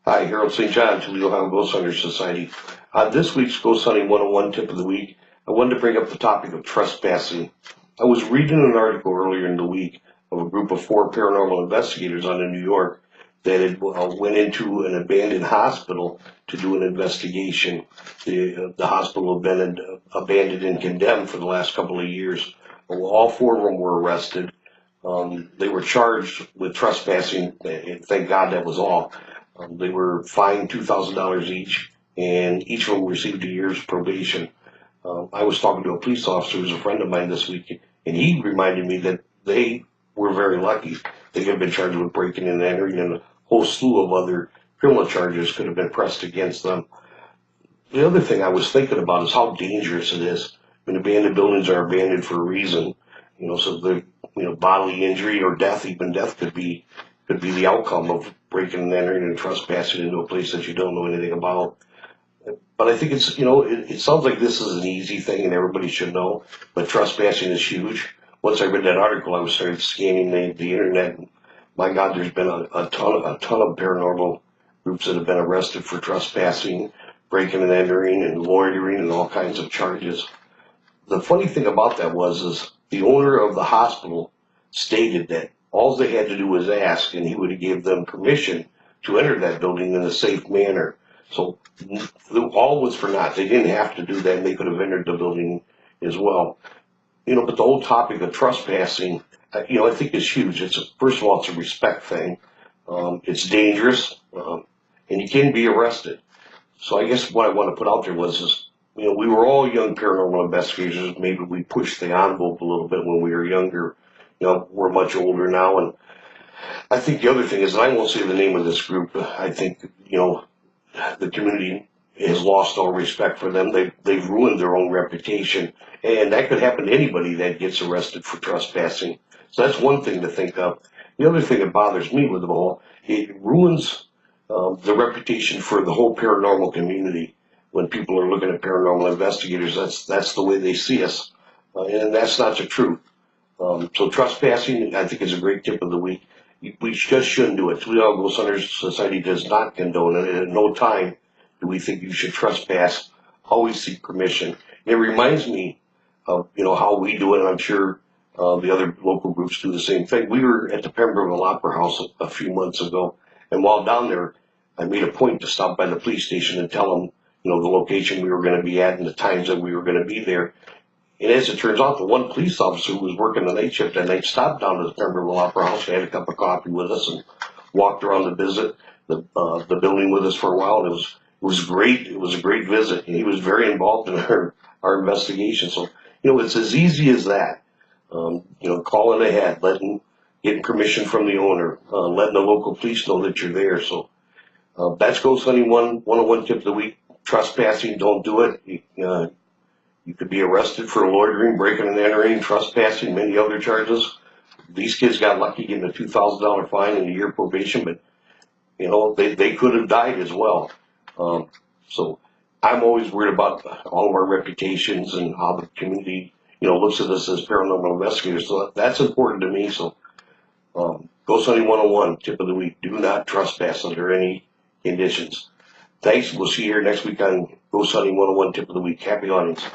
Hi, Harold St. John, Toledo Ohio Ghost Hunters Society. On this week's Ghost Hunting 101 tip of the week, I wanted to bring up the topic of trespassing. I was reading an article earlier in the week of a group of 4 paranormal investigators out in New York that had went into an abandoned hospital to do an investigation. The hospital had been abandoned and condemned for the last couple of years. Well, all 4 of them were arrested. They were charged with trespassing, and thank God that was all. They were fined $2,000 each, and each of them received a year's probation. I was talking to a police officer who's a friend of mine this week, and he reminded me that they were very lucky. They could have been charged with breaking and entering, and a whole slew of other criminal charges could have been pressed against them. The other thing I was thinking about is how dangerous it is. I mean, abandoned buildings are abandoned for a reason, so the bodily injury or death, even death could be the outcome of breaking and entering and trespassing into a place that you don't know anything about. But I think it sounds like this is an easy thing and everybody should know, but trespassing is huge. Once I read that article, I started scanning the internet. And my God, there's been a ton of paranormal groups that have been arrested for trespassing, breaking and entering, and loitering, and all kinds of charges. The funny thing about that is the owner of the hospital stated that all they had to do was ask, and he would have gave them permission to enter that building in a safe manner. So all was for naught. They didn't have to do that, and they could have entered the building as well. But the whole topic of trespassing, I think is huge. First of all, it's a respect thing. It's dangerous, and you can be arrested. So I guess what I want to put out there we were all young paranormal investigators. Maybe we pushed the envelope a little bit when we were younger. We're much older now, and I think the other thing is, and I won't say the name of this group, I think, the community has lost all respect for them. They've ruined their own reputation, and that could happen to anybody that gets arrested for trespassing. So that's one thing to think of. The other thing that bothers me with it all, it ruins the reputation for the whole paranormal community. When people are looking at paranormal investigators, that's the way they see us, and that's not the truth. So trespassing, I think, is a great tip of the week. We just shouldn't do it. Toledo Ghost Hunters Society does not condone it. At no time do we think you should trespass. Always seek permission. It reminds me of how we do it, and I'm sure the other local groups do the same thing. We were at the Pemberville Opera House a few months ago, and while down there, I made a point to stop by the police station and tell them, the location we were going to be at and the times that we were going to be there. And as it turns out, the one police officer who was working the night shift that night stopped down to the Pemberville Opera House, had a cup of coffee with us, and walked around the building with us for a while. And it was great. It was a great visit, and he was very involved in our investigation. So it's as easy as that. Calling ahead, getting permission from the owner, letting the local police know that you're there. So that's Ghost Hunting 101 tip of the week. Trespassing, don't do it. You could be arrested for loitering, breaking and entering, trespassing, many other charges. These kids got lucky getting a $2,000 fine and a year probation, but they could have died as well. So I'm always worried about all of our reputations and how the community looks at us as paranormal investigators. So that's important to me. So Ghost Hunting 101 tip of the week: do not trespass under any conditions. Thanks. We'll see you here next week on Ghost Hunting 101 tip of the week. Happy audience.